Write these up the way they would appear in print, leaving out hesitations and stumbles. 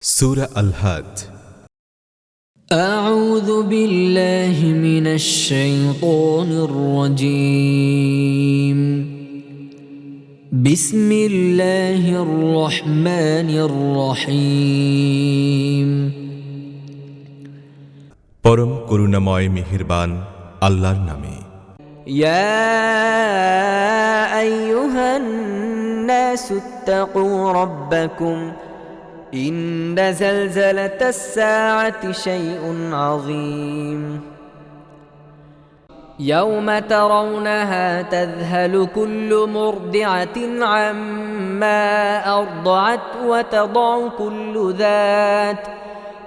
سورة الهاد أعوذ بالله من الشيطان الرجيم بسم الله الرحمن الرحيم পরম করুণাময় মেহেরবান আল্লাহর নামে। يا أيها الناس اتقوا ربكم إن زلزلة الساعة شيء عظيم يوم ترونها تذهل كل مرضعة عما أرضعت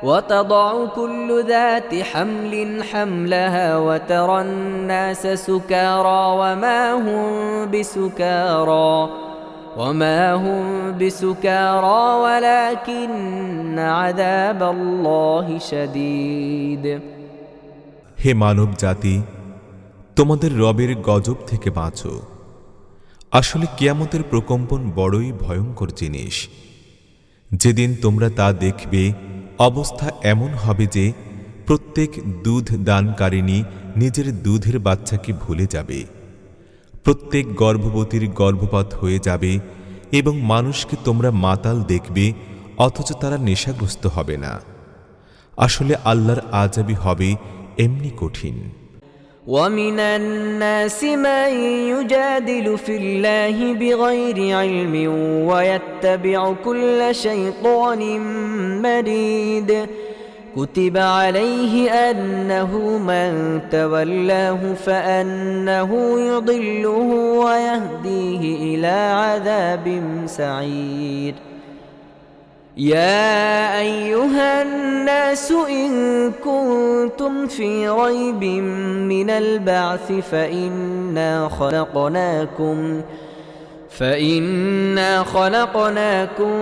وتضع كل ذات حمل حملها وترى الناس سكارى وما هم بسكارى ولكن عذاب الله شديد হে মানব জাতি, তোমাদের রবের গজব থেকে বাঁচো। আসলে কিয়ামতের প্রকম্পন বড়ই ভয়ঙ্কর জিনিস। যেদিন তোমরা তা দেখবে, অবস্থা এমন হবে যে প্রত্যেক দুধ দানকারিণী নিজের দুধের বাচ্চাকে ভুলে যাবে, প্রত্যেক গর্ভবতীর গর্ভপাত হয়ে যাবে এবং মানুষকে তোমরা মাতাল দেখবে, অথচ তারা নেশাগ্রস্ত হবে না। আসলে আল্লাহর আযাবই হবে এমনি কঠিন। ومن الناس من يجادل في الله بغير علم ويتبع كل شيطان مريد كتب عليه أنه من تولاه فأنه يضله ويهديه إلى عذاب سعير يا أيها الناس إن كنتم في ريب من البعث فإنا خلقناكم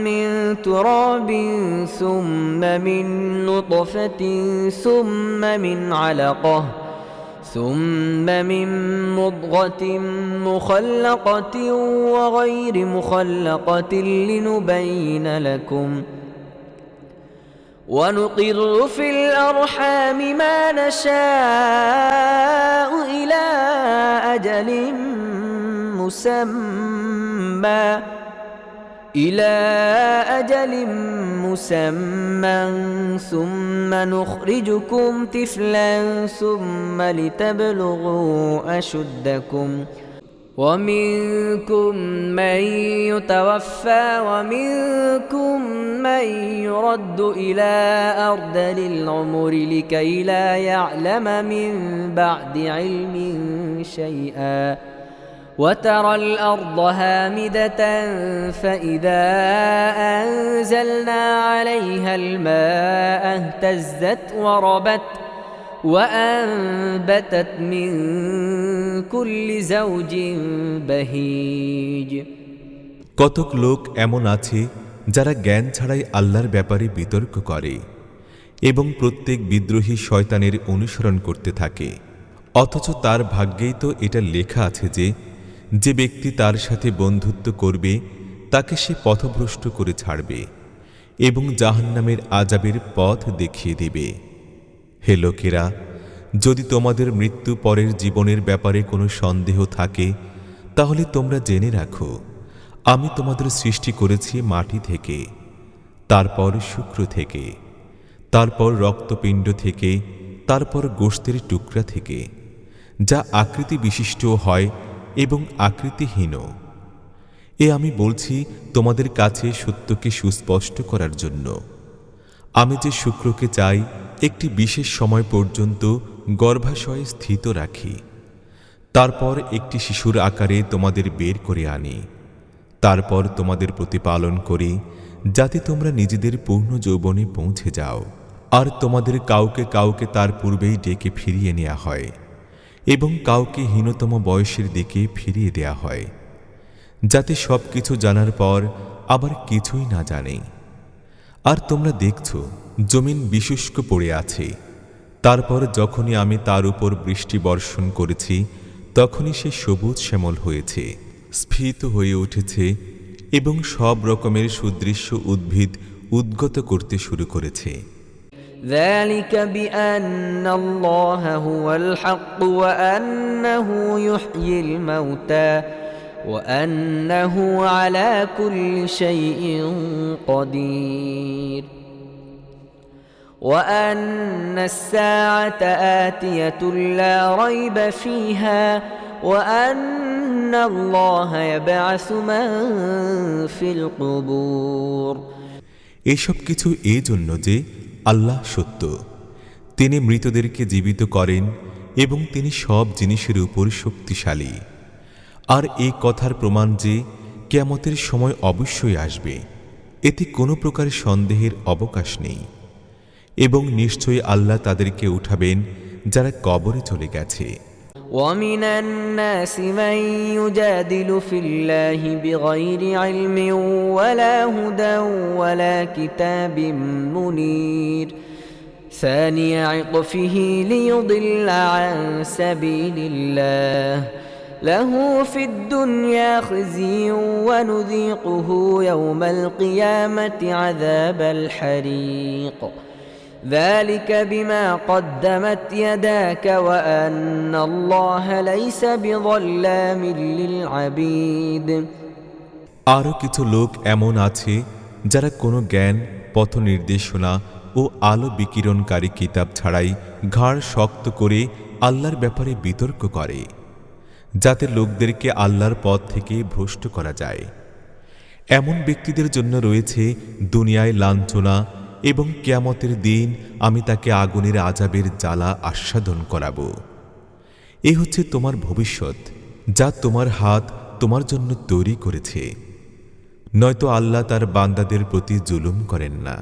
من تراب ثم من نطفة ثم من علقة ثم من مضغة مخلقة وغير مخلقة لنبين لكم ونقر في الأرحام ما نشاء إلى أجل مسمى ثم نخرجكم طفلا ثم لتبلغوا أشدكم ومنكم من يتوفى ومنكم من يرد إلى أرذل العمر لكي لا يعلم من بعد علم شيئا وترى الأرض هامدة فإذا أنزلنا عليها الماء اهتزت وربت وأنبتت من كل زوج بهيج কতক লোক এমন আছে যারা জ্ঞান ছাড়াই আল্লাহর ব্যাপারে বিতর্ক করে এবং প্রত্যেক বিদ্রোহী শয়তানের অনুসরণ করতে থাকে, অথচ তার ভাগ্যেই তো এটা লেখা আছে যে যে ব্যক্তি তার সাথে বন্ধুত্ব করবে তাকে সে পথভ্রষ্ট করে ছাড়বে এবং জাহান্নামের আযাবের পথ দেখিয়ে দেবে। হে লোকেরা, যদি তোমাদের মৃত্যু পরের জীবনের ব্যাপারে কোনো সন্দেহ থাকে তাহলে তোমরা জেনে রাখো, আমি তোমাদের সৃষ্টি করেছি মাটি থেকে, তারপর শুক্র থেকে, তারপর রক্তপিণ্ড থেকে, তারপর গোশতের টুকরা থেকে, যা আকৃতি বিশিষ্ট হয় এবং আকৃতিহীন। আমি বলছি তোমাদের কাছে সত্যকে সুস্পষ্ট করার জন্য। আমি যে শুক্রকে চাই একটি বিশেষ সময় পর্যন্ত গর্ভাশয়ে স্থিত রাখি, তারপর একটি শিশুর আকারে তোমাদের বের করে আনি, তারপর তোমাদের প্রতিপালন করি যাতে তোমরা নিজেদের পূর্ণ যৌবনে পৌঁছে যাও, আর তোমাদের কাউকে কাউকে তার পূর্বেই ডেকে ফিরিয়ে নেওয়া হয় এবং কাউকে হীনতম বয়সের দিকে ফিরিয়ে দেয়া হয়, যাতে সবকিছু জানার পর আবার কিছুই না জানে। আর তোমরা দেখছো জমিন বিশুষ্ক পড়ে আছে, তারপর যখনই আমি তার উপর বৃষ্টি বর্ষণ করেছি তখনই সে সবুজ শ্যামল হয়েছে, স্ফীত হয়ে উঠেছে এবং সব রকমের সুদৃশ্য উদ্ভিদ উদ্গত করতে শুরু করেছে। ذلك بأن الله هو الحق وأنه يحيي الموتى وأنه على كل شيء قدير وأن الساعة آتية لا ريب فيها وأن الله يبعث من في القبور এসব কিছু এই জন্য যে আল্লাহ সত্য, তিনি মৃতদেরকে জীবিত করেন এবং তিনি সব জিনিসের উপর শক্তিশালী। আর এই কথার প্রমাণ যে কিয়ামতের সময় অবশ্যই আসবে, এতে কোনো প্রকার সন্দেহের অবকাশ নেই। এবং নিশ্চয়ই আল্লাহ তাদেরকে উঠাবেন যারা কবরে চলে গেছে। ومن الناس من يجادل في الله بغير علم ولا هدى ولا كتاب منير ثاني عطفه ليضل عن سبيل الله له في الدنيا خزي ونذيقه يوم القيامة عذاب الحريق ذلك بما قدمت يداك وأن الله ليس بظلام للعبيد আরও কিছু লোক এমন আছে যারা কোনো জ্ঞান, পথ নির্দেশনা ও আলো বিকিরণকারী কিতাব ছাড়াই ঘাড় শক্ত করে আল্লাহর ব্যাপারে বিতর্ক করে, যাতে লোকদেরকে আল্লাহর পথ থেকে ভ্রষ্ট করা যায়। এমন ব্যক্তিদের জন্য রয়েছে দুনিয়ায় লাঞ্ছনা এবং কিয়ামতের দিন আমি তাকে আগুনের আযাবের জ্বালা আস্বাদন করাব। এ হচ্ছে তোমার ভবিষ্যৎ, যা তোমার হাত তোমার জন্য তৈরি করেছে। নয়তো আল্লাহ তার বান্দাদের প্রতি জুলুম করেন না।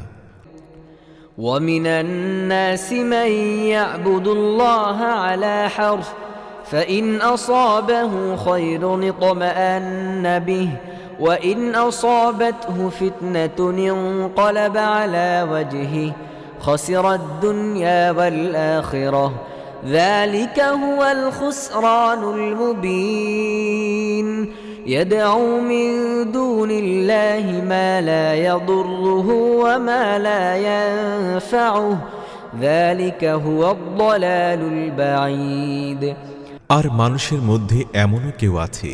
ومن الناس من يعبد الله على حرف فإن أصابه خير اطمأن به وإن أصابته فتنة انقلب على وجهه خسر الدنيا والآخرة ذلك هو الخسران المبين يدعو من دون الله ما لا يضره وما لا ينفعه ذلك هو الضلال البعيد আর মানুষের মধ্যে এমনও কেউ আছে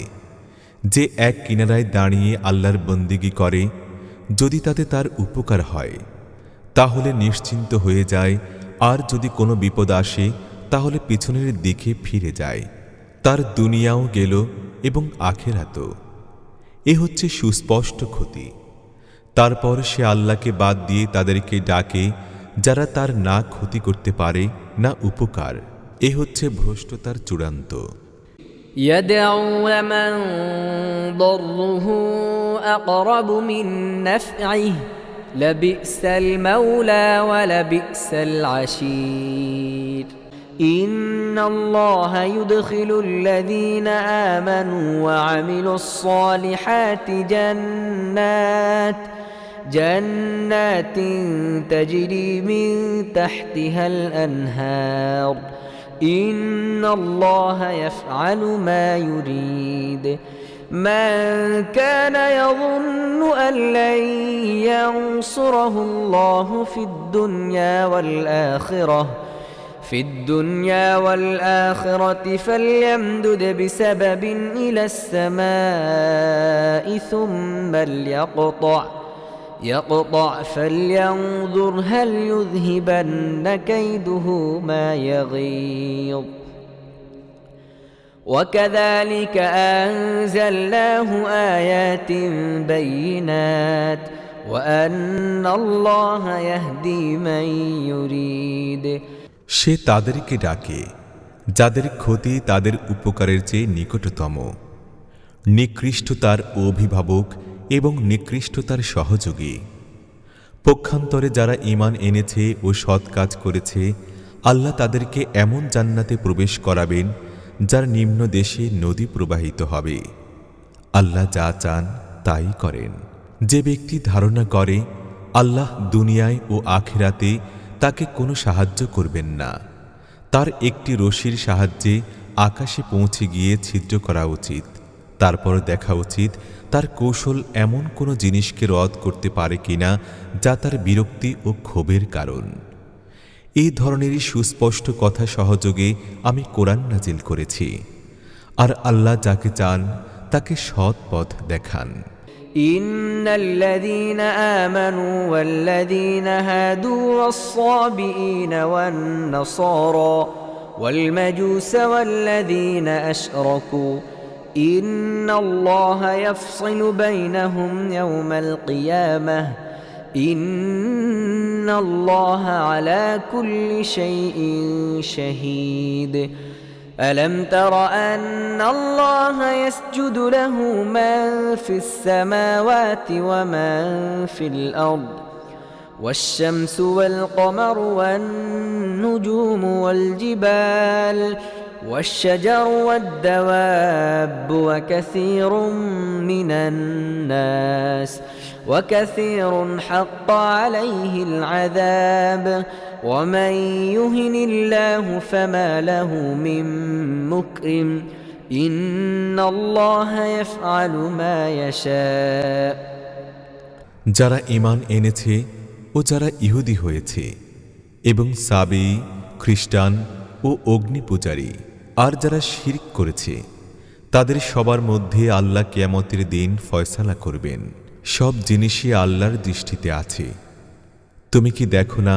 যে এক কিনারায় দাঁড়িয়ে আল্লাহর বন্দেগী করে, যদি তাতে তার উপকার হয় তাহলে নিশ্চিন্ত হয়ে যায়, আর যদি কোনো বিপদ আসে তাহলে পিছনের দিকে ফিরে যায়। তার দুনিয়াও গেল এবং আখিরাতও। এ হচ্ছে সুস্পষ্ট ক্ষতি। তারপর সে আল্লাহকে বাদ দিয়ে তাদেরকে ডাকে, যারা তার না ক্ষতি করতে পারে না উপকার। এ হচ্ছে ভ্রষ্টতার চূড়ান্ত। يدعو من ضره أقرب من نفعه لبئس المولى ولبئس العشير إن الله يدخل الذين آمنوا وعملوا الصالحات جنات تجري من تحتها الأنهار إن الله يفعل ما يريد من كان يظن أن لن ينصره الله في الدنيا والآخرة فليمدد بسبب إلى السماء ثم يقطع فلينظر هل يذهبن كيده ما يغيظ وكذلك أنزلناه آيات بينات وأن الله يهدي من يريد সে তাদেরকে ডাকে যাদের ক্ষতি তাদের উপকারের চেয়ে নিকটতম, নিকৃষ্টতার অভিভাবক এবং নিকৃষ্টতার সহযোগী। পক্ষান্তরে যারা ঈমান এনেছে ও সৎ কাজ করেছে, আল্লাহ তাদেরকে এমন জান্নাতে প্রবেশ করাবেন যার নিম্ন দেশে নদী প্রবাহিত হবে। আল্লাহ যা চান তাই করেন। যে ব্যক্তি ধারণা করে আল্লাহ দুনিয়ায় ও আখিরাতে তাকে কোনো সাহায্য করবেন না, তার একটি রশির সাহায্যে আকাশে পৌঁছে গিয়ে ছিদ্র করা উচিত, তারপর দেখা উচিত তার কৌশল এমন কোনো জিনিসকে রদ করতে পারে কিনা যা তার বিরক্তি ও ক্ষোভের কারণ। এই ধরনেরই সুস্পষ্ট কথা সহযোগে আমি কোরআন নাজিল করেছি, আর আল্লাহ যাকে চান তাকে সৎ পথ দেখান। إن الذين آمنوا والذين هادوا والصابئين والنصارى والمجوس والذين أشركوا إن الله يفصل بينهم يوم القيامة إن الله على كل شيء شهيد ألم تر أن الله يسجد له من في السماوات ومن في الأرض والشمس والقمر والنجوم والجبال والشجر والدواب وكثير من الناس وكثير حق عليه العذاب ومن يهن الله فما له من مكرم إن الله يفعل ما يشاء যারা ঈমান এনেছে ও যারা ইহুদি হয়েছে এবং সাবী, খ্রিস্টান ও অগ্নি পূজারী আর যারা শিরক করেছে, তাদের সবার মধ্যে আল্লাহ কিয়ামতের দিন ফয়সালা করবেন। সব জিনিসই আল্লাহর দৃষ্টিতে আছে। তুমি কি দেখো না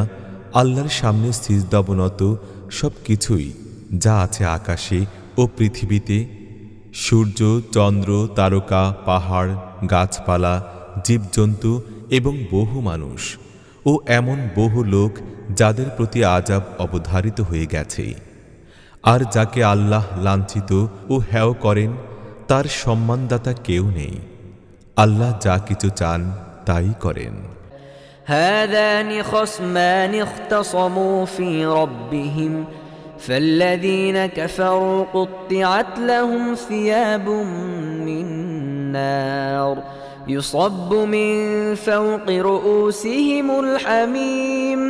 আল্লাহর সামনে সিজদাবনত সব কিছুই যা আছে আকাশে ও পৃথিবীতে, সূর্য, চন্দ্র, তারকা, পাহাড়, গাছপালা, জীবজন্তু এবং বহু মানুষ ও এমন বহু লোক যাদের প্রতি আযাব অবধারিত হয়ে গেছে। আর যাকে আল্লাহ লাঞ্ছিত ও হেয় করেন তার সম্মানদাতা কেউ নেই। আল্লাহ যা কিছু চান তাই করেন। هذان خصمان اختصموا في ربهم فالذين كفروا قطعت لهم ثياب من نار يصب من فوق رؤوسهم الحميم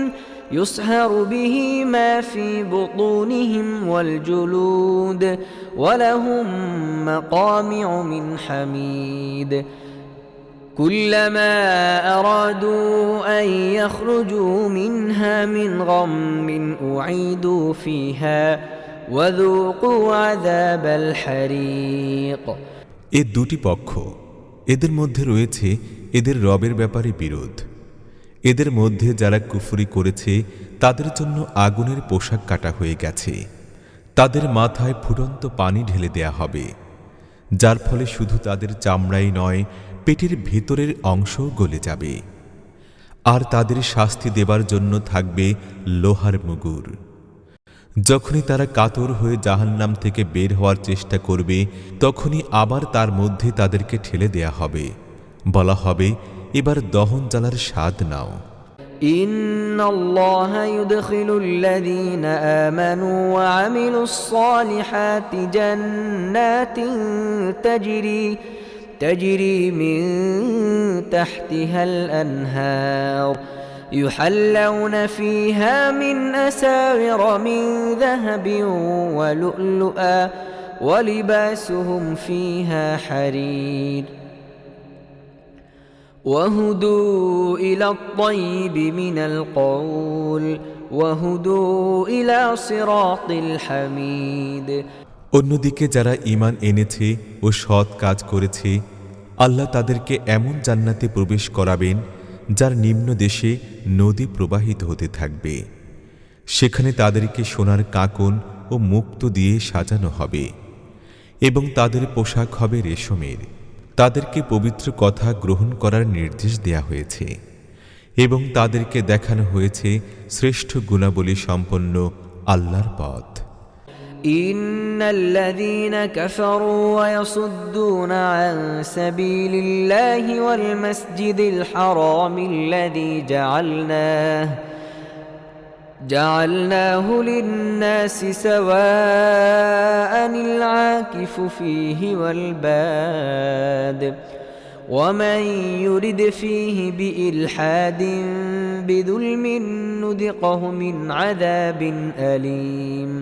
يصهر به ما في بطونهم والجلود ولهم مقامع من حميد كلما أرادوا أن يخرجوا منها من غم أعيدوا فيها وذوقوا عذاب الحريق এ দুটি পক্ষ, এদের মধ্যে রয়েছে এদের রবের ব্যাপারে বিরোধ। এদের মধ্যে যারা কুফরি করেছে তাদের জন্য আগুনের পোশাক কাটা হয়ে গেছে। তাদের মাথায় ফুটন্ত পানি ঢেলে দেয়া হবে, যার ফলে শুধু তাদের চামড়াই নয়, পেটের ভেতরের অংশও গলে যাবে। আর তাদের শাস্তি দেবার জন্য থাকবে লোহার মুগুর। যখনই তারা কাতর হয়ে জাহান্নাম থেকে বের হওয়ার চেষ্টা করবে, তখনই আবার তার মধ্যে তাদেরকে ঠেলে দেয়া হবে, বলা হবে, এবার দহন জ্বালার স্বাদ নাও। إن الله يدخل الذين آمنوا وعملوا الصالحات جنات تجري من تحتها الأنهار يحلون فيها من أساور من ذهب ولؤلؤا ولباسهم فيها حرير وهدوا إلى الطيب من القول وهدوا إلى صراط الحميد অন্যদিকে যারা ঈমান এনেছে ও সৎ কাজ করেছে, আল্লাহ তাদেরকে এমন জান্নাতে প্রবেশ করাবেন যার নিম্ন দেশে নদী প্রবাহিত হতে থাকবে। সেখানে তাদেরকে সোনার কাঁকন ও মুক্ত দিয়ে সাজানো হবে এবং তাদের পোশাক হবে রেশমের। তাদেরকে পবিত্র কথা গ্রহণ করার নির্দেশ দেয়া হয়েছে এবং তাদেরকে দেখানো হয়েছে শ্রেষ্ঠ গুণাবলী সম্পন্ন আল্লাহর পথ। إن الذين كفروا ويصدون عن سبيل الله والمسجد الحرام الذي جعلناه للناس سواء العاكف فيه والباد ومن يرد فيه بإلحاد بظلم نذقه من عذاب أليم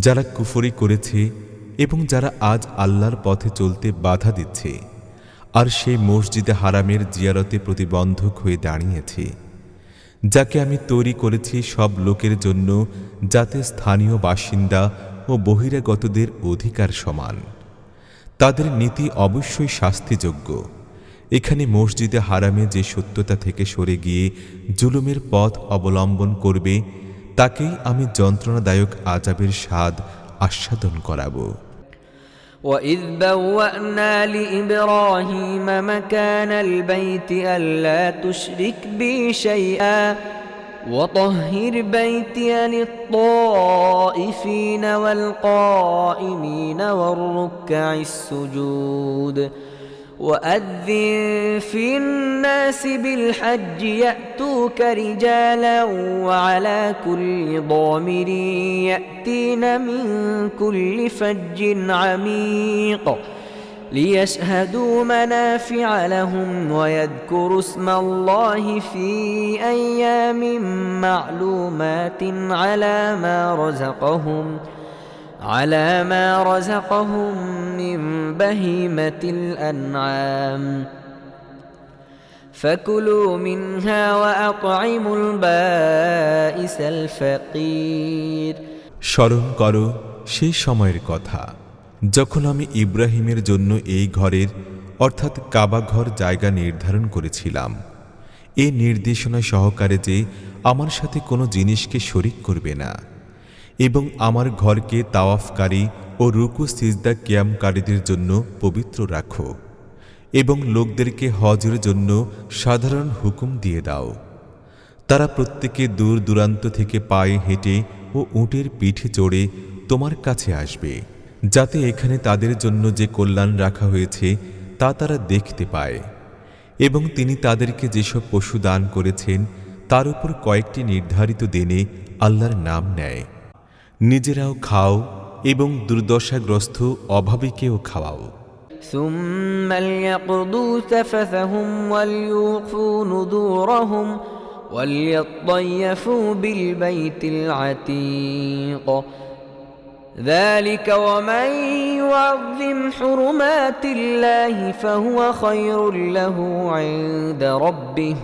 যারা কুফরি করেছে এবং যারা আজ আল্লাহর পথে চলতে বাধা দিচ্ছে আর সেই মসজিদে হারামের জিয়ারতে প্রতিবন্ধক হয়ে দাঁড়িয়েছে, যাকে আমি তৈরি করেছি সব লোকের জন্য, যাতে স্থানীয় বাসিন্দা ও বহিরাগতদের অধিকার সমান। তাদের নীতি অবশ্যই শাস্তিযোগ্য। এখানে মসজিদে হারামে যে সত্যতা থেকে সরে গিয়ে জুলুমের পথ অবলম্বন করবে, তাকেই আমি যন্ত্রণাদায়ক আযাবের স্বাদ আস্বাদন করাবো। وَإِذْ بَوَّأْنَا لِإِبْرَاهِيمَ مَكَانَ الْبَيْتِ أَلَّا تُشْرِكْ بِي شَيْئًا وَطَهِّرْ بَيْتِيَ لِلطَّائِفِينَ وَالْقَائِمِينَ وَالرُّكَّعِ السُّجُودِ وَأَذِّن فِي النَّاسِ بِالْحَجِّ يَأْتُوكَ رِجَالًا وَعَلَى كُلِّ ضَامِرٍ يَأْتِينَ مِنْ كُلِّ فَجٍّ عَمِيقٍ لِيَشْهَدُوا مَنَافِعَ لَهُمْ وَيَذْكُرُوا اسْمَ اللَّهِ فِي أَيَّامٍ مَّعْلُومَاتٍ على ما رزقهم من بهيمة الأنعام فكلوا منها وأطعموا البائس الفقير। স্মরণ করো সেই সময়ের কথা যখন আমি ইব্রাহিমের জন্য এই ঘরের অর্থাৎ কাবা ঘর জায়গা নির্ধারণ করেছিলাম, এই নির্দেশনা সহকারে যে আমার সাথে কোনো জিনিসকে শরিক করবে না, এবং আমার ঘরকে তাওয়াফকারী ও রুকু সিজদা কিয়ামকারীদের জন্য পবিত্র রাখো, এবং লোকদেরকে হজের জন্য সাধারণ হুকুম দিয়ে দাও। তারা প্রত্যেকে দূর দূরান্ত থেকে পায়ে হেঁটে ও উটের পিঠে চড়ে তোমার কাছে আসবে, যাতে এখানে তাদের জন্য যে কল্যাণ রাখা হয়েছে তা তারা দেখতে পায়। এবং তিনি তাদেরকে যেসব পশু দান করেছেন তার উপর কয়েকটি নির্ধারিত দিনে আল্লাহর নাম নেয়। নিজেরাও খাও এবং দুর্দশাগ্রস্ত অভাবীকেও খাওয়াও। ثم ليقضوا تفثهم وليوفوا نذورهم وليطيفوا بالبيت العتيق ذلك ومن يعظم حرمات الله فهو خير له عند ربه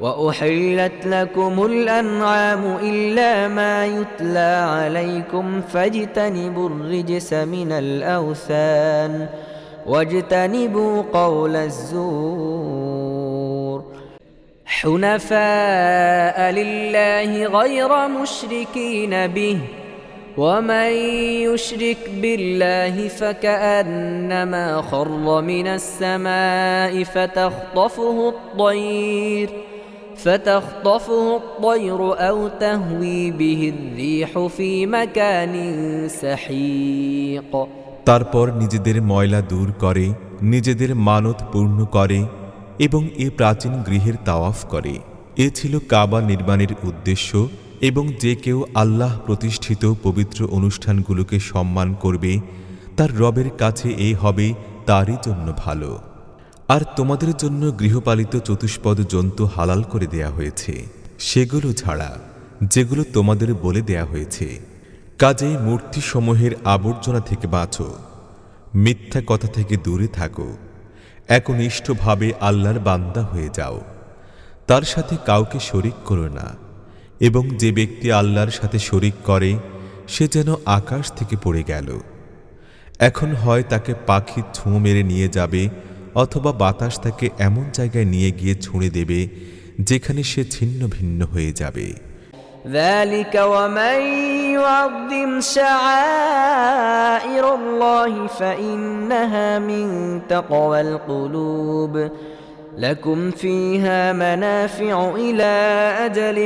وأحلت لكم الأنعام إلا ما يتلى عليكم فاجتنبوا الرجس من الأوثان واجتنبوا قول الزور حنفاء لله غير مشركين به ومن يشرك بالله فكأنما خر من السماء فتخطفه الطير أو تهوي به الريح في مكان سحيق। তারপর নিজেদের ময়লা দূর করে, নিজেদের মানত পূর্ণ করে এবং এ প্রাচীন গৃহের তাওয়াফ করে। এ ছিল কাবা নির্মাণের উদ্দেশ্য, এবং যে কেউ আল্লাহ প্রতিষ্ঠিত পবিত্র অনুষ্ঠানগুলোকে সম্মান করবে তার রবের কাছে এ হবে তারই জন্য ভালো। আর তোমাদের জন্য গৃহপালিত চতুষ্পদ জন্তু হালাল করে দেয়া হয়েছে, সেগুলো ছাড়া যেগুলো তোমাদের বলে দেয়া হয়েছে। কাজেই মূর্তিসমূহের আবর্জনা থেকে বাঁচো, মিথ্যা কথা থেকে দূরে থাকো, একনিষ্ঠভাবে আল্লাহর বান্দা হয়ে যাও, তার সাথে কাউকে শরিক করো না। এবং যে ব্যক্তি আল্লাহর সাথে শরিক করে সে যেন আকাশ থেকে পড়ে গেল। এখন হয় তাকে পাখি ছুঁ মেরে নিয়ে যাবে, অথবা বাতাস তাকে এমন জায়গায় নিয়ে গিয়ে ছুঁড়ে দেবে যেখানে সে ছিন্ন ভিন্ন হয়ে যাবে। ذلك ومن يعظم شعائر الله فإنها من تقوى القلوب لكم فيها منافع إلى أجل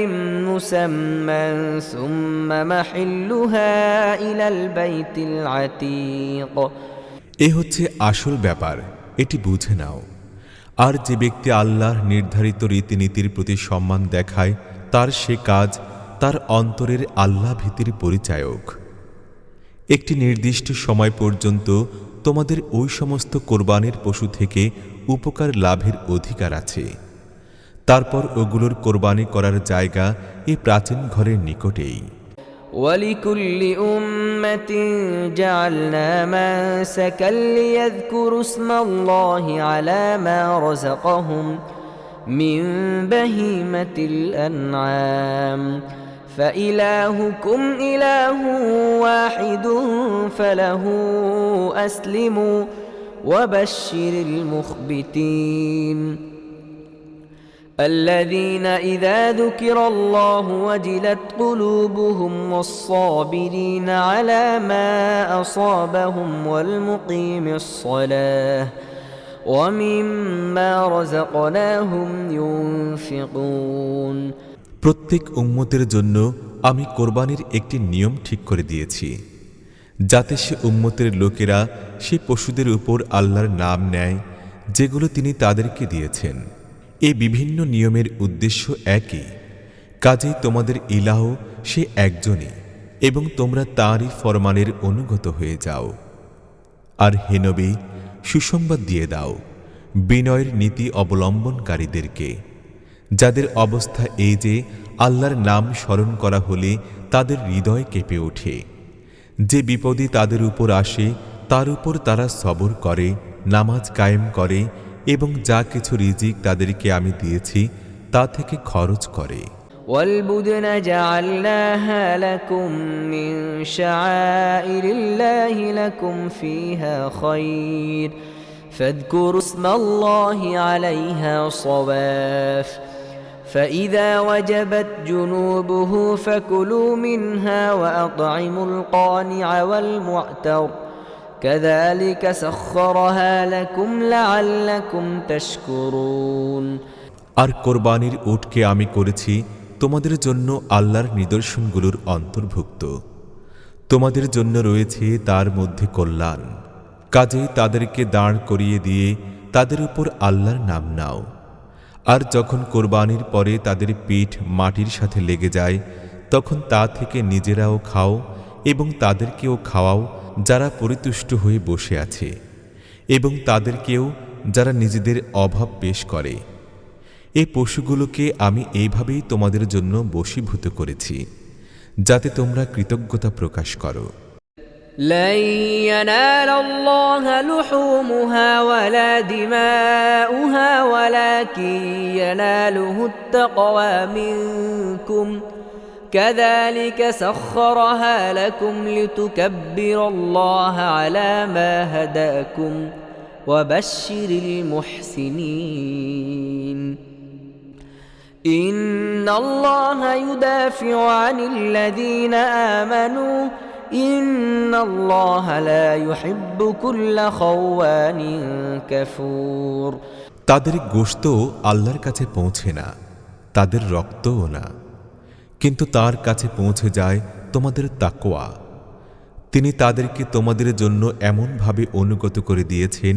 مسمى ثم محلها إلى البيت العتيق। এ হচ্ছে আসল ব্যাপার, এটি বুঝে নাও। আর যে ব্যক্তি আল্লাহর নির্ধারিত রীতিনীতির প্রতি সম্মান দেখায় তার সে কাজ তার অন্তরের আল্লাহ ভীতির পরিচায়ক। একটি নির্দিষ্ট সময় পর্যন্ত তোমাদের ওই সমস্ত কোরবানির পশু থেকে উপকার লাভের অধিকার আছে। তারপর ওগুলোর কোরবানি করার জায়গা এই প্রাচীন ঘরের নিকটেই। ولكل أمة جعلنا منسكا ليذكروا اسم الله على ما رزقهم من بهيمة الأنعام فإلهكم إله واحد فله أسلموا وبشر المخبتين الذين إذا ذكر الله وجلت قلوبهم والصابرين على ما أصابهم والمقيم الصلاة ومما رزقناهم ينفقون প্রত্যেক উম্মতের জন্য আমি কোরবানির একটি নিয়ম ঠিক করে দিয়েছি, যাতে সে উম্মতের লোকেরা সে পশুদের উপর আল্লাহর নাম নেয় যেগুলো তিনি তাদেরকে দিয়েছেন। এই বিভিন্ন নিয়মের উদ্দেশ্য একই, কাজেই তোমাদের ইলাহ সে একজনই এবং তোমরা তাঁরই ফরমানের অনুগত হয়ে যাও। আর হে নবী, সুসংবাদ দিয়ে দাও বিনয়ের নীতি অবলম্বনকারীদেরকে, যাদের অবস্থা এই যে আল্লাহর নাম স্মরণ করা হলে তাদের হৃদয় কেঁপে ওঠে। যে বিপদই তাদের উপর আসে তার উপর তারা সবর করে, নামাজ কায়েম করে এবং যা কিছু রিজিক তাদেরকে আমি দিয়েছি তা থেকে খরচ করে। والبدن جعلناها لكم من شعائر الله لكم فيها خير فاذكروا اسم الله عليها صواف فإذا وجبت جنوبه فكلوا منها وأطعموا القانع والمعتر كذلك سخرها لكم لعلكم تشكرون আর কোরবানির উটকে আমি করেছি তোমাদের জন্য আল্লাহর নিদর্শনগুলোর অন্তর্ভুক্ত। তোমাদের জন্য রয়েছে তার মধ্যে কল্যাণ, কাজেই তাদেরকে দাঁড় করিয়ে দিয়ে তাদের উপর আল্লাহর নাম নাও। আর যখন কোরবানির পরে তাদের পিঠ মাটির সাথে লেগে যায় তখন তা থেকে নিজেরাও খাও এবং তাদেরকেও খাওয়াও যারা পরিতুষ্ট হয়ে বসে আছে, এবং তাদেরকেও যারা নিজেদের অভাব পেশ করে। এই পশুগুলোকে আমি এইভাবেই তোমাদের জন্য বশীভূত করেছি যাতে তোমরা কৃতজ্ঞতা প্রকাশ করো। لن ينال الله لحومها ولا دماؤها ولكن يناله التقوى منكم كذلك سخرها لكم لتكبروا الله على ما هداكم وبشر المحسنين إن الله يدافع عن الذين آمنوا إن الله لا يحب كل خوان كفور তাদের গোশত আল্লাহর কাছে পৌঁছে না, তাদের রক্তও না, কিন্তু তার কাছে পৌঁছে যায় তোমাদের তাকওয়া। তিনি তাদেরকে তোমাদের জন্য এমনভাবে অনুগত করে দিয়েছেন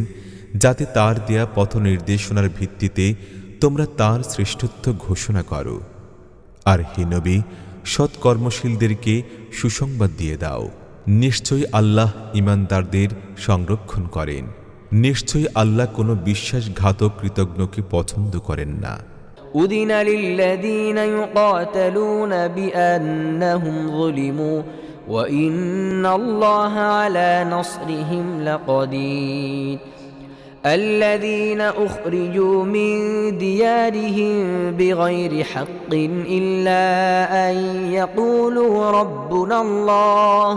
যাতে তার দেয়া পথ নির্দেশনার ভিত্তিতে তোমরা তার শ্রেষ্ঠত্ব ঘোষণা করো। আর হে নবী, সৎকর্মশীলদেরকে সুসংবাদ দিয়ে দাও, নিশ্চয়ই আল্লাহ ঈমানদারদের সংরক্ষণ করেন। নিশ্চয়ই আল্লাহ কোনো বিশ্বাসঘাতক কৃতজ্ঞকে পছন্দ করেন না। أذن للذين يقاتلون بأنهم ظلموا وإن الله على نصرهم لقدير الذين أخرجوا من ديارهم بغير حق إلا أن يقولوا ربنا الله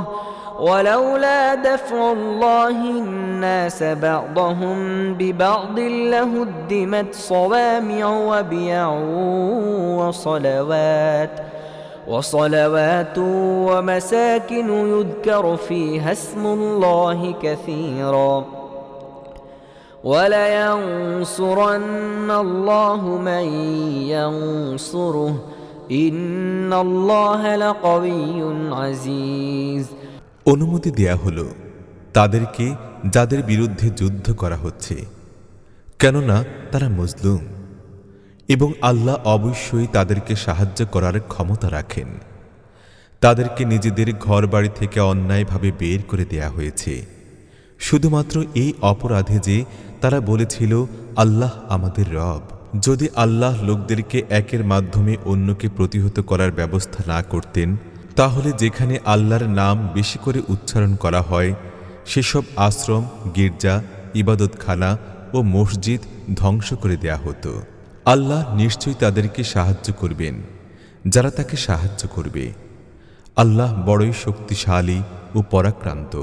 ولولا دفع الله الناس بعضهم ببعض لهدمت صوامع وبيع وصلوات ومساكن يذكر فيها اسم الله كثيرا ولينصرن الله من ينصره إن الله لقوي عزيز অনুমতি দেয়া হলো তাদেরকে যাদের বিরুদ্ধে যুদ্ধ করা হচ্ছে, কেননা তারা মজলুম, এবং আল্লাহ অবশ্যই তাদেরকে সাহায্য করার ক্ষমতা রাখেন। তাদেরকে নিজেদের ঘরবাড়ি থেকে অন্যায়ভাবে বের করে দেয়া হয়েছে শুধুমাত্র এই অপরাধে যে তারা বলেছিল আল্লাহ আমাদের রব। যদি আল্লাহ লোকদেরকে একের মাধ্যমে অন্যকে প্রতিহত করার ব্যবস্থা না করতেন তাহলে যেখানে আল্লাহর নাম বেশি করে উচ্চারণ করা হয় সেসব আশ্রম, গির্জা, ইবাদতখানা ও মসজিদ ধ্বংস করে দেয়া হতো। আল্লাহ নিশ্চয়ই তাদেরকে সাহায্য করবেন যারা তাকে সাহায্য করবে। আল্লাহ বড়ই শক্তিশালী ও পরাক্রান্ত।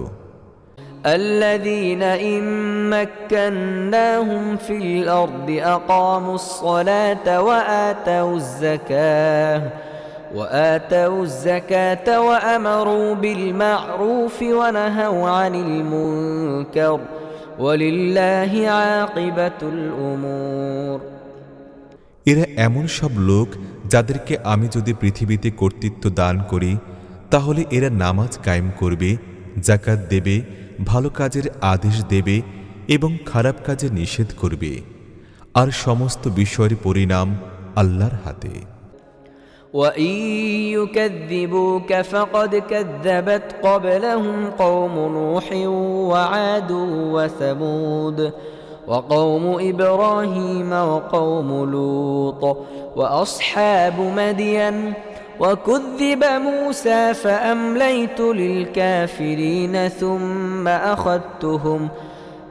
الذين إن مكناهم في الأرض أقاموا الصلاة وآتوا الزكاة وأمروا بالمعروف ونهوا عن المنكر ولله عاقبة الأمور। এরা এমন সব লোক যাদেরকে আমি যদি পৃথিবীতে কর্তৃত্ব দান করি তাহলে এরা নামাজ কায়েম করবে, যাকাত দেবে, ভালো কাজের আদেশ দেবে এবং খারাপ কাজে নিষেধ করবে, আর সমস্ত বিষয়ের পরিণাম আল্লাহর হাতে। وَإِن يُكَذِّبُوكَ فَقَدْ كَذَّبَتْ قَبْلَهُمْ قَوْمُ نُوحٍ وَعَادٌ وَثَمُودُ وَقَوْمُ إِبْرَاهِيمَ وَقَوْمُ لُوطٍ وَأَصْحَابُ مَدْيَنَ وَكُذِّبَ مُوسَى فَأَمْلَيْتُ لِلْكَافِرِينَ ثُمَّ أَخَذْتُهُمْ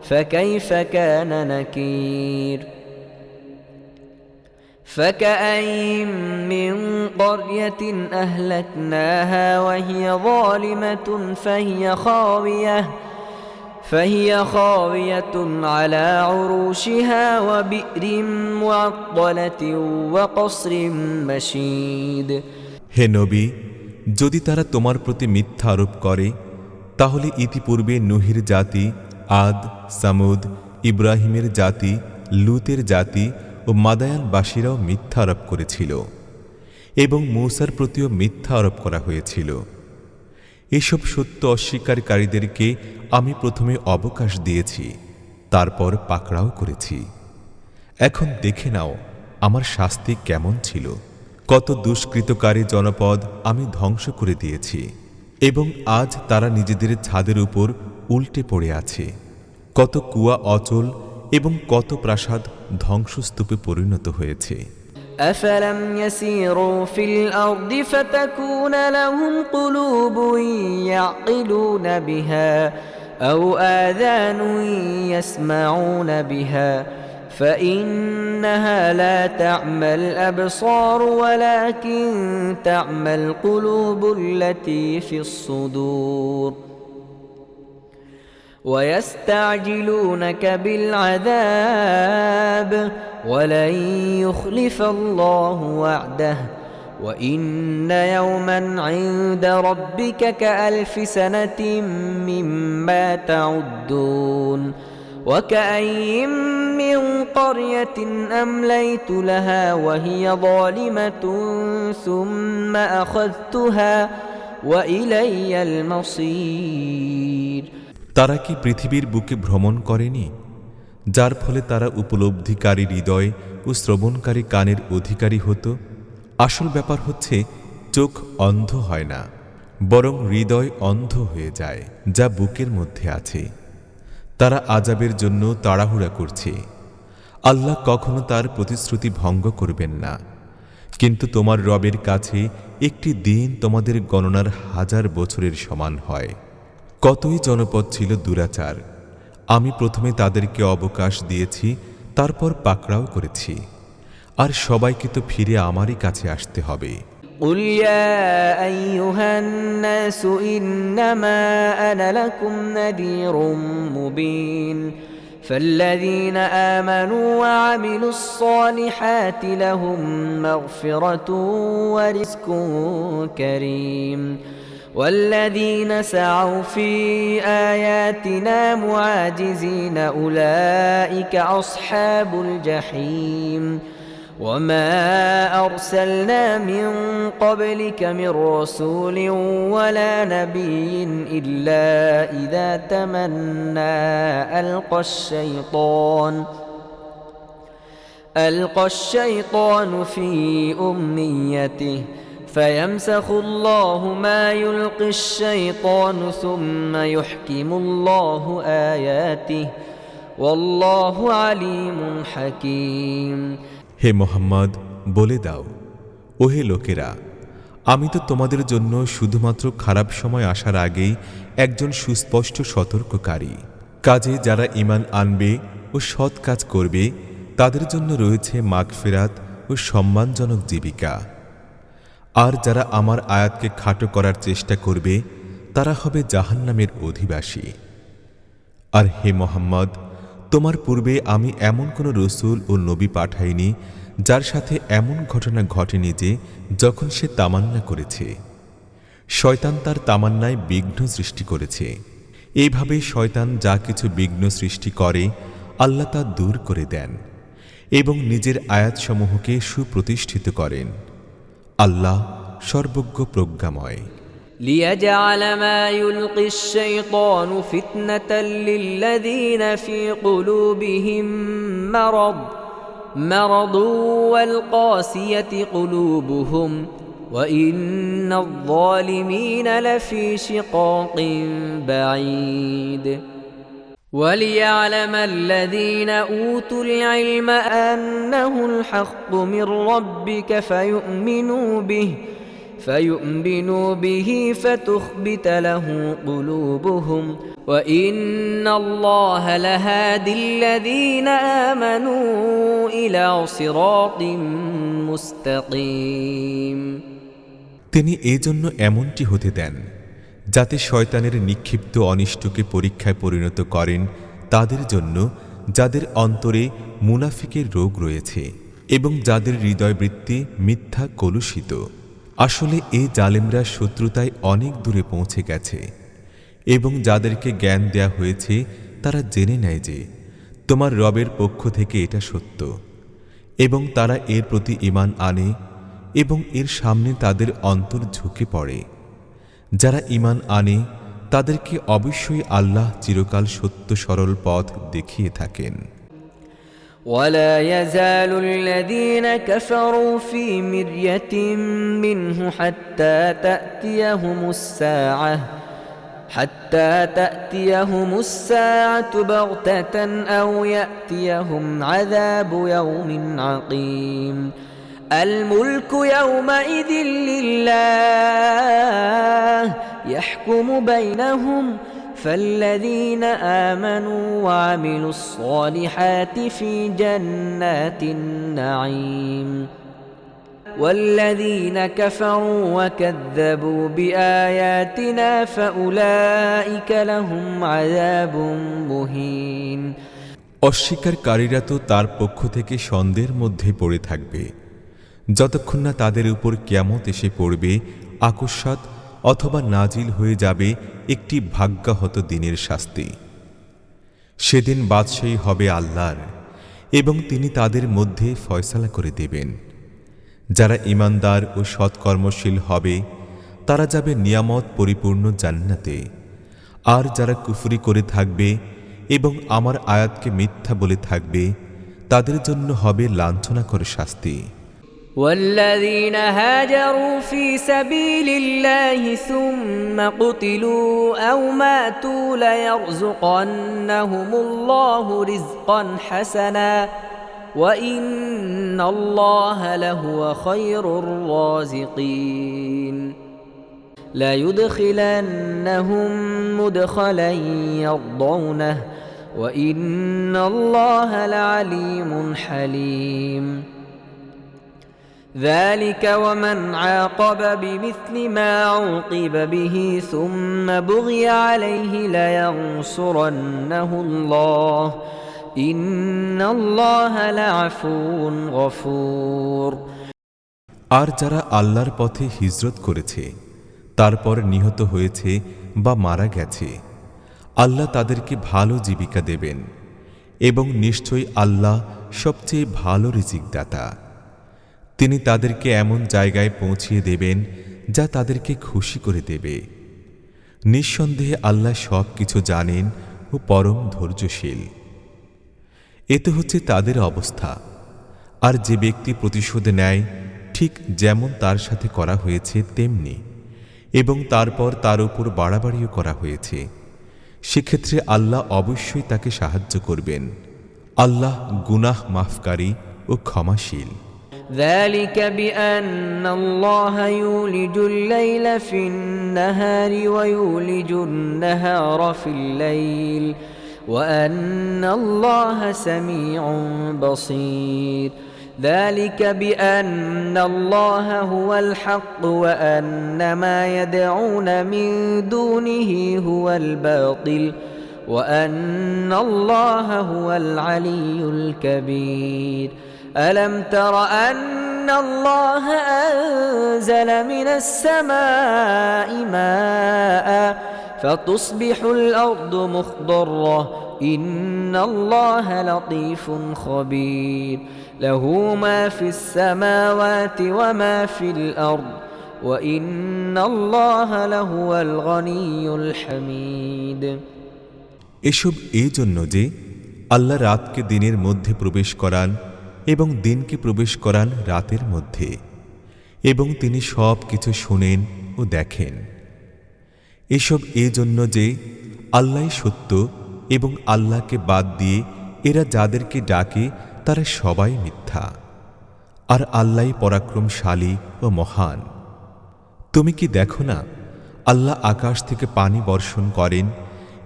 فَكَيْفَ كَانَ نَكِيرِ فَكَأَيِّن مِّن قَرْيَةٍ أَهْلَكْنَاهَا وَهِيَ ظَالِمَةٌ فهي خاوية على عروشها وبئر معطلة وقصر مشيد। হে নবী, যদি তারা তোমার প্রতি মিথ্যা আরোপ করে তাহলে ইতিপূর্বে নূহের জাতি, আদ, সামুদ, ইব্রাহিমের জাতি, লূতের জাতি ও মাদায়ানবাসীরাও মিথ্যা আরোপ করেছিল এবং মূসার প্রতিও মিথ্যা আরোপ করা হয়েছিল। এসব সত্য অস্বীকারীদেরকে আমি প্রথমে অবকাশ দিয়েছি, তারপর পাকড়াও করেছি। এখন দেখে নাও আমার শাস্তি কেমন ছিল। কত দুষ্কৃতকারী জনপদ আমি ধ্বংস করে দিয়েছি এবং আজ তারা নিজেদের ছাদের উপর উল্টে পড়ে আছে। কত কুয়া অচল এবং কত প্রাসাদ ধ্বংসস্তূপে পরিণত হয়েছে। أفلم يسيروا في الأرض فتكون لهم قلوب يعقلون بها أو آذان يسمعون بها فإنها لا تعمى الأبصار ولكن تعمى القلوب التي في الصدور ويستعجلونك بالعذاب ولن يخلف الله وعده وإن يوما عند ربك كألف سنة مما تعدون وكأين من قرية أمليت لها وهي ظالمة ثم أخذتها وإلي المصير। তারা কি পৃথিবীর বুকে ভ্রমণ করেনি, যার ফলে তারা উপলব্ধিকারী হৃদয় ও শ্রবণকারী কানের অধিকারী হতো? আসল ব্যাপার হচ্ছে চোখ অন্ধ হয় না, বরং হৃদয় অন্ধ হয়ে যায় যা বুকের মধ্যে আছে। তারা আযাবের জন্য তাড়াহুড়া করছে। আল্লাহ কখনো তার প্রতিশ্রুতি ভঙ্গ করবেন না, কিন্তু তোমার রবের কাছে একটি দিন তোমাদের গণনার 1000 বছরের সমান হয়। কতই জনপদ ছিল দুরাচার, আমি প্রথমে তাদেরকে অবকাশ দিয়েছি, তারপর পাকড়াও করেছি, আর সবাইকে তো ফিরে আমারই কাছে আসতে হবে। قل يا أيها الناس إنما أنا لكم نذير مبين فالذين آمنوا وعملوا الصالحات لهم مغفرة ورزق كريم والذين سعوا في آياتنا معاجزين أولئك أصحاب الجحيم وما أرسلنا من قبلك من رسول ولا نبي إلا إذا تمنى ألقى الشيطان في أمنيته فيمسخ الله ما يلقي الشيطان ثم يحكم الله آياته والله عليم حكيم। হে মুহাম্মদ, বলে দাও, ওহে লোকেরা, আমি তো তোমাদের জন্য শুধুমাত্র খারাপ সময় আসার আগেই একজন সুস্পষ্ট সতর্ককারী। কাজে যারা ঈমান আনবে ও সৎ কাজ করবে তাদের জন্য রয়েছে মাগফিরাত ও সম্মানজনক জীবিকা। আর যারা আমার আয়াতকে খাটো করার চেষ্টা করবে তারা হবে জাহান্নামের অধিবাসী। আর হে মুহাম্মদ, তোমার পূর্বে আমি এমন কোনো রসূল ও নবী পাঠাইনি যার সাথে এমন ঘটনা ঘটেনি যে যখন সে তামান্না করেছে, শয়তান তার তামান্নায় বিঘ্ন সৃষ্টি করেছে। এইভাবে শয়তান যা কিছু বিঘ্ন সৃষ্টি করে আল্লাহ তা দূর করে দেন এবং নিজের আয়াতসমূহকে সুপ্রতিষ্ঠিত করেন। আল্লাহ সর্বজ্ঞ প্রজ্ঞাময়। ليجعل ما يلقي الشيطان فتنة للذين في قلوبهم مرض والقاسية قلوبهم وإن الظالمين لفي شقاق بعيد وليعلم الذين أوتوا العلم أنه الحق من ربك فيؤمنوا به فتخبت له قلوبهم وإن الله لهادي الذين آمنوا إلى صراط مستقيم। তিনি এজন্য এমনটি হতে দেন যাতে শয়তানের নিক্ষিপ্ত অনিষ্টকে পরীক্ষায় পরিণত করেন তাদের জন্য যাদের অন্তরে মুনাফিকের রোগ রয়েছে এবং যাদের হৃদয়বৃত্তি মিথ্যা কলুষিত। আসলে এই জালেমরা শত্রুতায় অনেক দূরে পৌঁছে গেছে এবং যাদেরকে জ্ঞান দেয়া হয়েছে তারা জেনে নেয় যে তোমার রবের পক্ষ থেকে এটা সত্য এবং তারা এর প্রতি ঈমান আনে এবং এর সামনে তাদের অন্তর ঝুঁকে পড়ে। যারা ঈমান আনে তাদেরকে অবশ্যই আল্লাহ চিরকাল সত্য সরল পথ দেখিয়ে থাকেন। ولا يزال الذين كفروا في مرية منه حتى تأتيهم الساعة بغتة أو يأتيهم عذاب يوم عقيم الملك يومئذ لله يحكم بينهم فالذين آمنوا وعملوا الصالحات في جنات النعيم والذين كفروا وكذبوا بآياتنا فأولئك لهم عذاب مهين। অস্বীকারীরা তো তার পক্ষ থেকে সন্দেহের মধ্যে পড়ে থাকবে যতক্ষণ না তাদের উপর কিয়ামত এসে পড়বে আকস্মাৎ অথবা নাজিল হয়ে যাবে একটি ভাগ্যাহত দিনের শাস্তি। সেদিন বাদশাহী হবে আল্লাহর এবং তিনি তাদের মধ্যে ফয়সালা করে দেবেন। যারা ঈমানদার ও সৎকর্মশীল হবে তারা যাবে নিয়ামত পরিপূর্ণ জান্নাতে, আর যারা কুফরি করে থাকবে এবং আমার আয়াতকে মিথ্যা বলে থাকবে তাদের জন্য হবে লাঞ্ছনাকর শাস্তি। والذين هاجروا في سبيل الله ثم قتلوا أو ماتوا ليرزقنهم الله رزقا حسنا وإن الله لهو خير الرازقين ليدخلنهم مدخلا يرضونه وإن الله لعليم حليم ذلك ومن عاقب بمثل ما عوقب به ثم بغي عليه لينصرنه الله إن الله لعفو غفور। আর যারা আল্লাহর পথে হিজরত করেছে তারপর নিহত হয়েছে বা মারা গেছে আল্লাহ তাদেরকে ভালো জীবিকা দেবেন এবং নিশ্চয়ই আল্লাহ সবচেয়ে ভালো রিজিক দাতা। তিনি তাদেরকে এমন জায়গায় পৌঁছিয়ে দেবেন যা তাদেরকে খুশি করে দেবে। নিঃসন্দেহে আল্লাহ সব কিছু জানেন ও পরম ধৈর্যশীল। এতে হচ্ছে তাদের অবস্থা। আর যে ব্যক্তি প্রতিশোধ নেয় ঠিক যেমন তার সাথে করা হয়েছে তেমনি, এবং তারপর তার উপর বাড়াবাড়িও করা হয়েছে, সেক্ষেত্রে আল্লাহ অবশ্যই তাকে সাহায্য করবেন। আল্লাহ গুনাহ মাফকারী ও ক্ষমাশীল। ذلك بأن الله يولج الليل في النهار ويولج النهار في الليل وأن الله سميع بصير ذلك بأن الله هو الحق وأن ما يدعون من دونه هو الباطل وأن الله هو العلي الكبير ألم تر أن الله أنزل من السماء ماء فتصبح الأرض مخضرة إن الله لطيف خبير له ما في السماوات وما في الأرض وإن الله لهو الغني الحميد এসব এই জন্য যে আল্লাহ রাতকে দিনের মধ্যে প্রবেশ করান এবং দিনকে প্রবেশ করান রাতের মধ্যে এবং তিনি সব কিছু শুনেন ও দেখেন। এসব এই জন্য যে আল্লাহই সত্য এবং আল্লাহকে বাদ দিয়ে এরা যাদেরকে ডাকে তারা সবাই মিথ্যা, আর আল্লাহই পরাক্রমশালী ও মহান। তুমি কি দেখো না আল্লাহ আকাশ থেকে পানি বর্ষণ করেন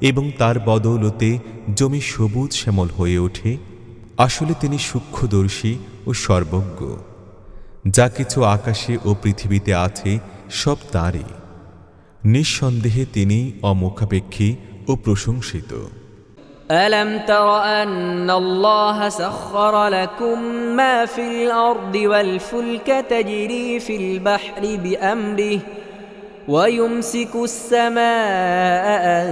এবং তার বদৌলতে জমি সবুজ শ্যামল হয়ে ওঠে? আসলে তিনি সূক্ষ্মদর্শী ও সর্বজ্ঞ। যা কিছু আকাশে ও পৃথিবীতে আছে সব তাঁরই। নিঃসন্দেহে তিনি অমুখাপেক্ষী ও প্রশংসিত। ألم تر أن الله سخر لكم ما في الأرض والفلك تجري في البحر بأمره ويمسك السماء أن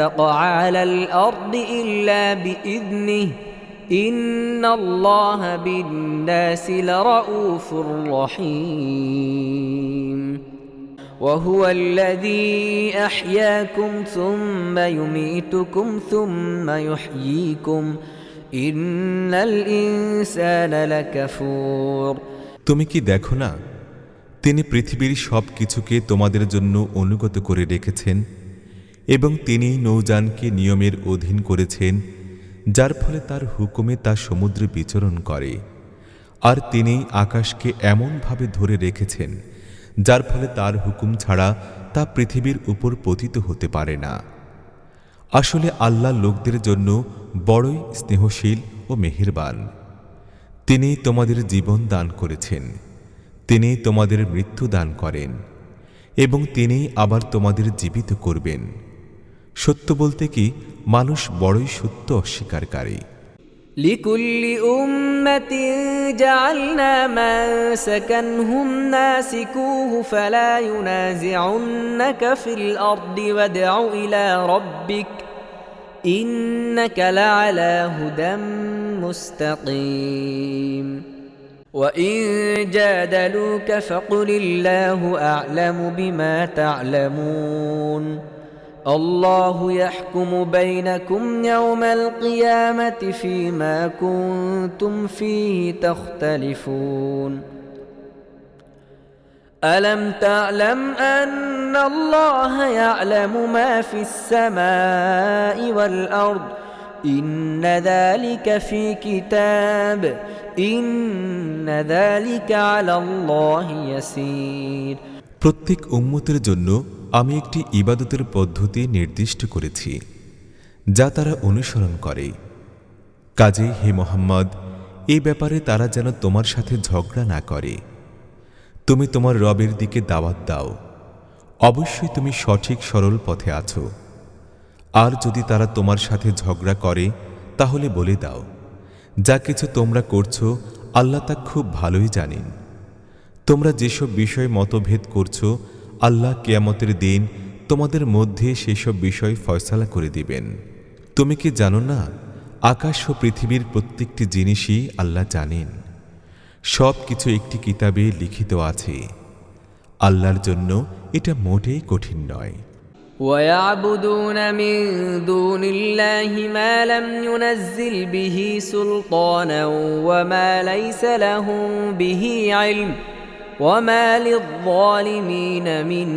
تقع على الأرض إلا بإذنه إن الله بالناس لرؤوف رحيم وهو الذي أحياكم ثم يميتكم ثم يحييكم إن الإنسان لكفور তুমি কি দেখো না তিনি পৃথিবীর সব কিছুকে তোমাদের জন্য অনুগত করে রেখেছেন এবং তিনি নৌযানকে নিয়মের অধীন করেছেন যার ফলে তার হুকুমে তা সমুদ্রে বিচরণ করে, আর তিনি আকাশকে এমনভাবে ধরে রেখেছেন যার ফলে তার হুকুম ছাড়া তা পৃথিবীর উপর পতিত হতে পারে না। আসলে আল্লাহ লোকদের জন্য বড়ই স্নেহশীল ও মেহেরবান। তিনি তোমাদের জীবন দান করেছেন, তিনি তোমাদের মৃত্যু দান করেন এবং তিনি আবার তোমাদের জীবিত করবেন। সত্য বলতে কি মানুষ বড়ই সত্য অস্বীকারী। لكل أمة جعلنا منسكا هم ناسكوه فلا ينازعنك في الأرض وادع إلى ربك إنك لعلى هدى مستقيم وإن جادلوك فقل الله أعلم بما تعلمون الله يحكم بينكم يوم القيامة فيما كنتم فيه تختلفون ألم تعلم أن الله يعلم ما في السماء والأرض إن ذلك في كتاب إن ذلك على الله يسير প্রত্যেক উম্মতের জন্য আমি একটি ইবাদতের পদ্ধতি নির্দিষ্ট করেছি যা তারা অনুসরণ করে। কাজেই হে মুহাম্মদ, এই ব্যাপারে তারা যেন তোমার সাথে ঝগড়া না করে। তুমি তোমার রবের দিকে দাওয়াত দাও, অবশ্যই তুমি সঠিক সরল পথে আছো। আর যদি তারা তোমার সাথে ঝগড়া করে তাহলে বলে দাও, যা কিছু তোমরা করছো আল্লাহ তা খুব ভালোই জানেন। তোমরা যেসব বিষয় মতভেদ করছো আল্লাহ কিয়ামতের দিন তোমাদের মধ্যে সেসব বিষয় ফয়সালা করে দিবেন। তুমি কি জানো না আকাশ ও পৃথিবীর প্রত্যেকটি জিনিসই আল্লাহ জানেন। সব কিছু একটি কিতাবে লিখিত আছে। আল্লাহর জন্য এটা মোটেই কঠিন নয়। ويعبدون من دون الله ما لم ينزل به سلطانا وما ليس لهم به علم وما للظالمين من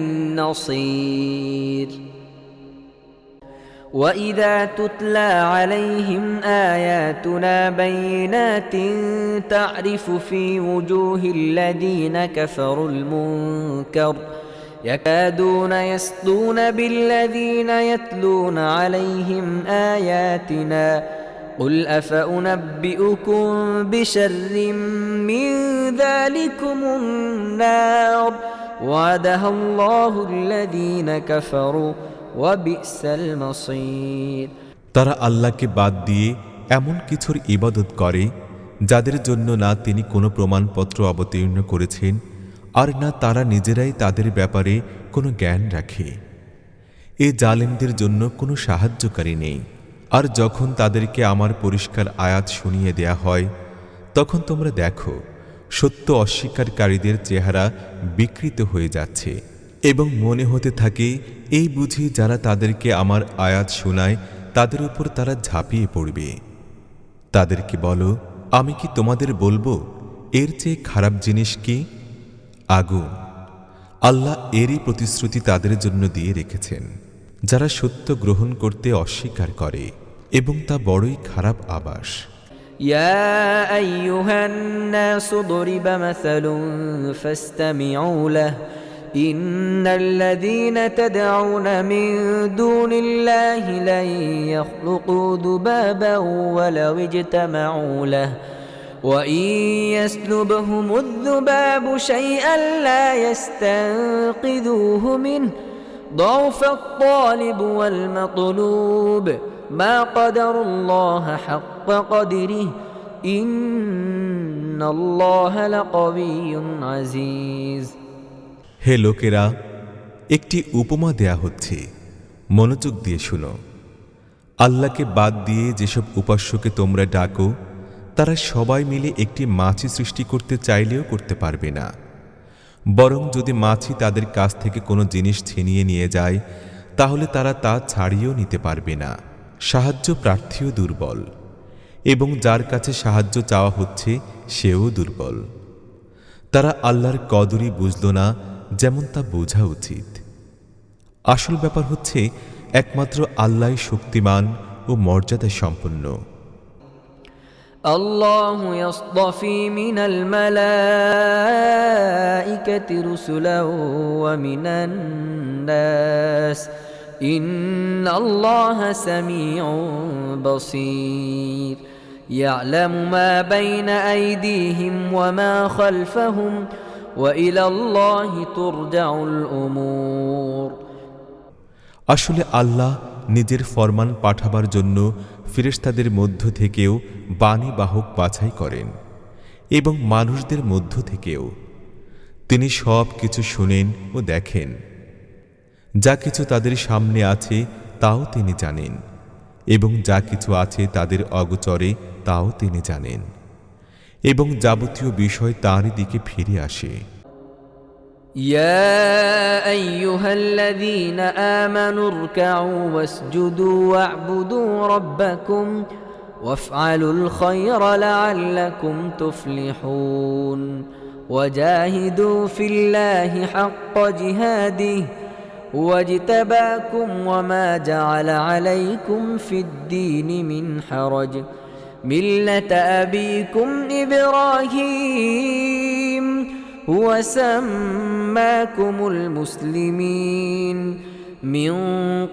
نصير وإذا تتلى عليهم آياتنا بينات تعرف في وجوه الذين كفروا المنكر يكادون يسطون بالذين يتلون عليهم آياتنا قل أفأنبئكم بشر من ذلكم النار وعدها الله الذين كفروا وبئس المصير তারা আল্লাহকে বাদ দিয়ে এমন কিছুর ইবাদত করে যাদের জন্য না তিনি কোনো প্রমাণপত্র অবতীর্ণ করেছেন আর না তারা নিজেরাই তাদের ব্যাপারে কোনো জ্ঞান রাখে। এ জালেমদের জন্য কোনো সাহায্যকারী নেই। আর যখন তাদেরকে আমার পরিষ্কার আয়াত শুনিয়ে দেয়া হয় তখন তোমরা দেখো সত্য অস্বীকারীদের চেহারা বিকৃত হয়ে যাচ্ছে এবং মনে হতে থাকে এই বুঝি যারা তাদেরকে আমার আয়াত শোনায় তাদের উপর তারা ঝাঁপিয়ে পড়বে। তাদেরকে বলো, আমি কি তোমাদের বলবো এর চেয়ে খারাপ জিনিস কি? আগুন। আল্লাহ এরই প্রতিশ্রুতি তাদের জন্য দিয়ে রেখেছেন যারা সত্য গ্রহণ করতে অস্বীকার করে এবং তা বড়ই খারাপ আবাস। يا أيها الناس ضرب مثل فاستمعوا له إن الذين تدعون من دون الله لن يخلقوا ذبابا ولو اجتمعوا له وإن يسلبهم الذباب شيئا لا يستنقذوه منه ضعف الطالب والمطلوب ما قدر الله حق قدره إن الله لقوي عزيز হে লোকেরা, একটি উপমা দেয়া হচ্ছে, মনোযোগ দিয়ে শুনো। আল্লাহকে বাদ দিয়ে যেসব উপাস্যকে তোমরা ডাকো তারা সবাই মিলে একটি মাছি সৃষ্টি করতে চাইলেও করতে পারবে না। বরং যদি মাছি তাদের কাছ থেকে কোনো জিনিস ছিনিয়ে নিয়ে যায় তাহলে তারা তা ছাড়িয়েও নিতে পারবে না। সাহায্য প্রার্থীও দুর্বল এবং যার কাছে সাহায্য চাওয়া হচ্ছে সেও দুর্বল। তারা আল্লাহর কদরই বুঝল না যেমন তা বোঝা উচিত। আসল ব্যাপার হচ্ছে একমাত্র আল্লাহই শক্তিমান ও মর্যাদা সম্পন্ন। الله يصطفي من الملائكة رسلا ومن الناس إن الله سميع بصير يعلم ما بين أيديهم وما خلفهم وإلى الله ترجع الأمور আসলে আল্লাহ নিজের ফরমান পাঠাবার জন্য ফেরেশতাদের মধ্য থেকেও বাণী বাহক বাছাই করেন এবং মানুষদের মধ্য থেকেও। তিনি সব কিছু শুনেন ও দেখেন। যা কিছু তাদের সামনে আছে তাও তিনি জানেন এবং যা কিছু আছে তাদের অগোচরে তাও তিনি জানেন এবং যাবতীয় বিষয় তাঁরই দিকে ফিরে আসে। يا أيها الذين آمنوا اركعوا واسجدوا واعبدوا ربكم وافعلوا الخير لعلكم تفلحون وجاهدوا في الله حق جهاده واجتباكم وما جعل عليكم في الدين من حرج ملة أبيكم إبراهيم هو سماكم المسلمين من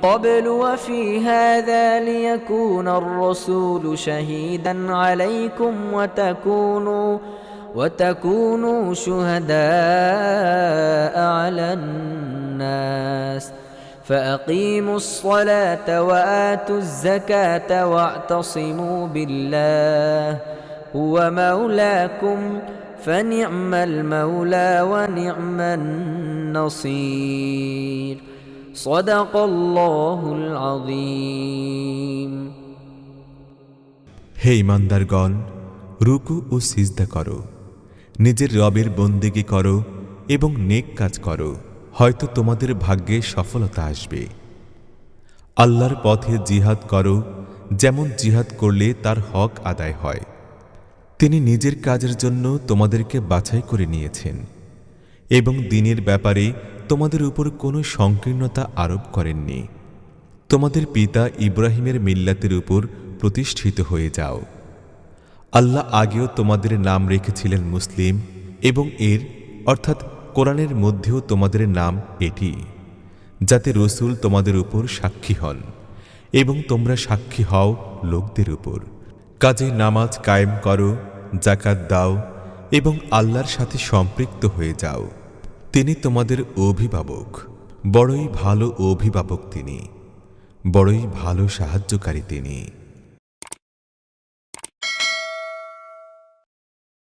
قبل وفي هذا ليكون الرسول شهيدا عليكم وتكونوا شهداء على الناس فأقيموا الصلاة وآتوا الزكاة واعتصموا بالله هو مولاكم فنعم المولى ونعم النصير صدق الله العظيم হে ঈমানদারগণ, রুকু ও সিজদা করো, নিজের রবের বন্দেগী করো এবং নেক কাজ করো, হয়তো তোমাদের ভাগ্যে সফলতা আসবে। আল্লাহর পথে জিহাদ করো, যেমন জিহাদ করলে তার হক আদায় হয়। তিনি নিজের কাজের জন্য তোমাদেরকে বাছাই করে নিয়েছেন এবং দ্বীনের ব্যাপারে তোমাদের উপর কোনো সংকীর্ণতা আরোপ করেননি। তোমাদের পিতা ইব্রাহিমের মিল্লাতের উপর প্রতিষ্ঠিত হয়ে যাও। আল্লাহ আগেও তোমাদের নাম রেখেছিলেন মুসলিম, এবং এর অর্থাৎ কোরআনের মধ্যেও তোমাদের নাম এটি, যাতে রসুল তোমাদের উপর সাক্ষী হন এবং তোমরা সাক্ষী হও লোকদের উপর। কাজেই নামাজ কায়েম করো, যাকাত দাও এবং আল্লাহর সাথে সম্পৃক্ত হয়ে যাও। তিনি তোমাদের অভিভাবক, বড়ই ভালো অভিভাবক তিনি, বড়ই ভালো সাহায্যকারী তিনি।